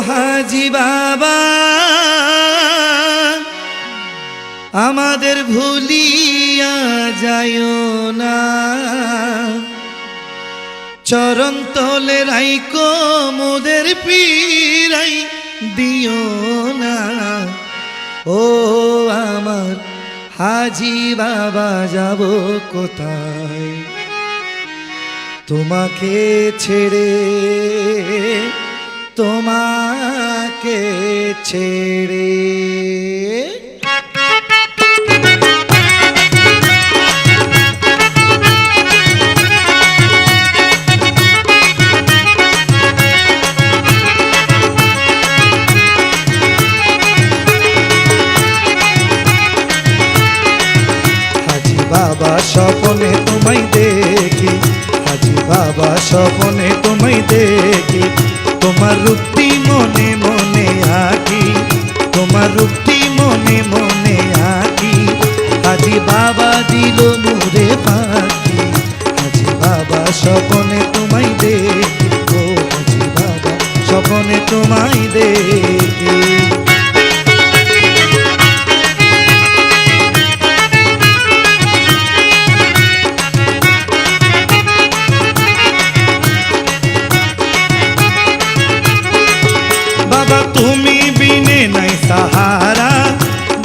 হাজি বাবা আমাদের ভুলিয়া যাইও না, চরণ তলে রাইকো মোদের পীরাই দিও না। ও আমার হাজি বাবা যাব কোথায় তোমাকে ছেড়ে, তোমাকে ছেড়ে। বাবা স্বপ্নে তোমায় দেখি, হাজি বাবা স্বপ্নে তোমায় দেখি, তোমার রূপটি মনে মনে আঁকি, তোমার রূপটি মনে মনে আঁকি। হাজি বাবা দিল নূরে পাখি, হাজি বাবা স্বপ্নে তোমায় দেখি, ও হাজি বাবা স্বপ্নে তোমায় দেখি। বাবা তুমি বিনে নাই সাহারা,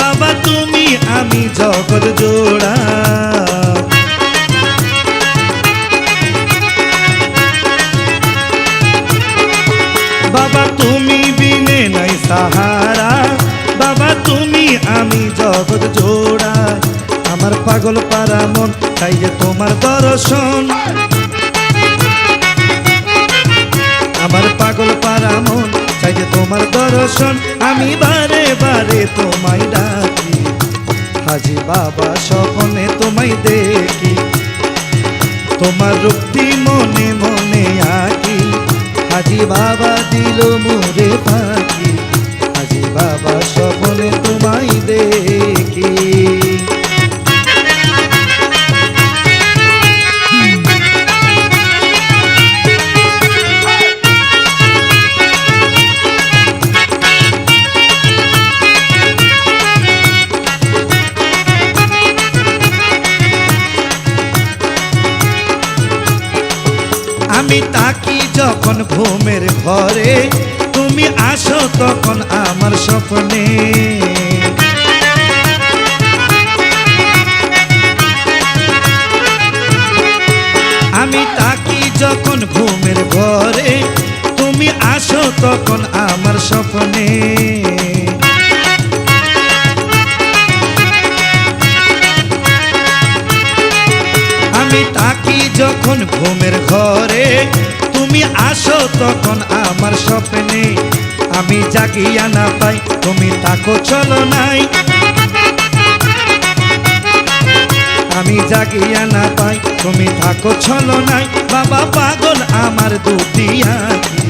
বাবা তুমি আমি জগৎ জোড়া। বাবা তুমি বিনে নাই সাহারা, বাবা তুমি আমি জগৎ জোড়া। আমার পাগল পারা মন চাই যে তোমার দর্শন, আমার পাগল পারা মন চাই যে তোমার দর্শন। আমি বারে বারে তোমায় ডাকি, হাজি বাবা স্বপ্নে তোমায় দেখি, তোমার রূপটি মনে মনে আঁকি। হাজি বাবা দিল মোরে পাখি, হাজি বাবা স্বপ্নে তোমায় দেখি। আমি তাকি যখন ঘুমের ঘরে, তুমি আসো তখন আমার স্বপ্নে। আমি তাকি যখন ঘুমের ঘরে, তুমি আসো তখন আমার স্বপ্নে। আমি তাকি যখন ঘুমের ঘরে, তুমি আসো তখন আমার স্বপ্নে। আমি জাগিয়া না পাই তুমি তাকো চলো নাই, আমি জাগিয়া না পাই তুমি থাকো চলো নাই। বাবা পাগল আমার দুটি আঁখি,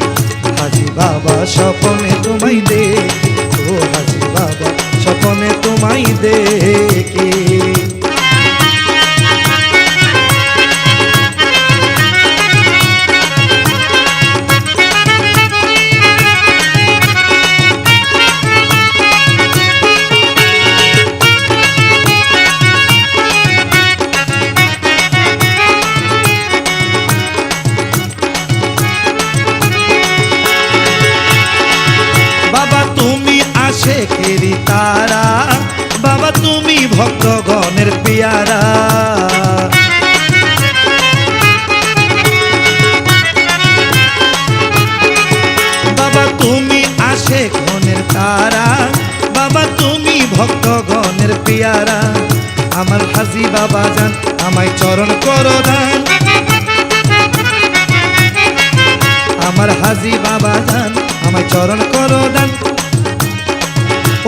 হাজি বাবা স্বপ্নে তোমায় দেখি, ও হাজি বাবা স্বপ্নে তোমায় দেখি। শেখেরি তারা, বাবা তুমি ভক্তগণের পিয়ারা। বাবা তুমি আশেকগণের তারা, বাবা তুমি ভক্তগণের পিয়ারা। আমার হাজি বাবা জান আমায় চরণ করো দান, আমার হাজি বাবা জান আমায় চরণ করো দান।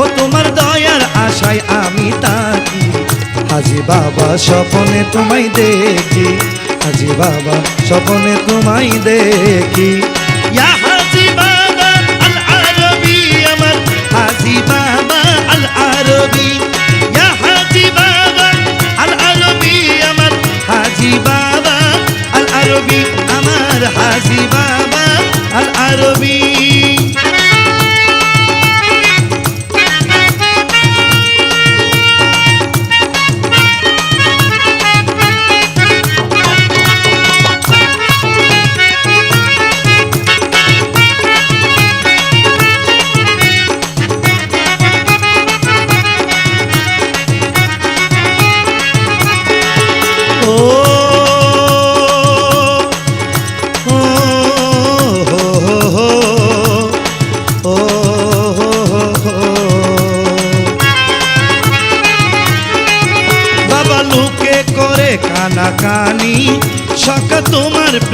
ও তোমার দয়ার আশায় আমি তাকি, হাজি বাবা স্বপ্নে তোমায় দেখি, হাজি বাবা স্বপ্নে তোমায় দেখি। ইয়া হাজি বাবা আল আরবি, আমার হাজি বাবা আল আরবি, ইয়া হাজি বাবা আল আরবি, আমার হাজি বাবা আল আরবি, আমার হাজি বাবা আল আরবি।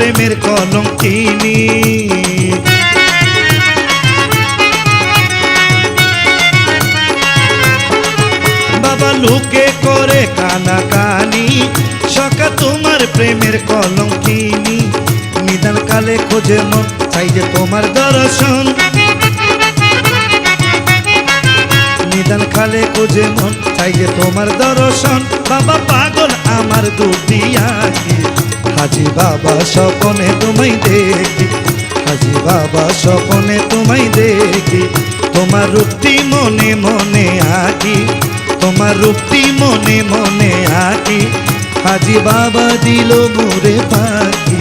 প্রেমের কলঙ্কিনী। বাবা লোকে করে কানাকানি, সখা তোমার প্রেমের কলঙ্কিনী। নিদান কালে খোঁজে মন চাই যে তোমার দর্শন, নিদান কালে খোঁজে মন চাই যে তোমার দর্শন। বাবা পাগল আমার দুটি আঁখি, হাজি বাবা স্বপনে তোমায় দেখি, হাজি বাবা স্বপনে তোমায় দেখি। তোমার রূপটি মনে মনে আঁকি, তোমার রূপটি মনে মনে আঁকি। হাজি বাবা দিল মোরে পাখি,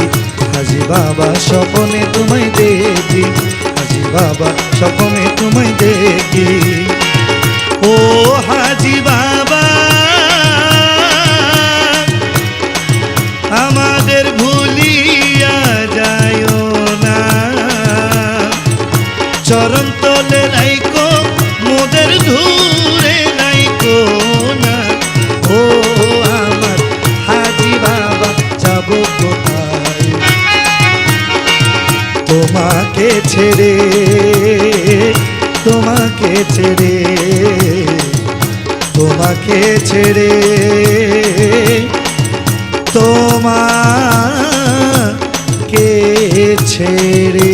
হাজি বাবা স্বপনে তোমায় দেখি, হাজি বাবা স্বপনে তোমায় দেখি। ও হাজি বাবা আমাদের ভুলিয়া যায়ও না, চরণ তলে রাইকো মোদের দূরে রাইকো না। ও আমার হাজি বাবা যাব কোথায় তোমাকে ছেড়ে, তোমাকে ছেড়ে, তোমাকে ছেড়ে, তোমাকে ছেড়ে।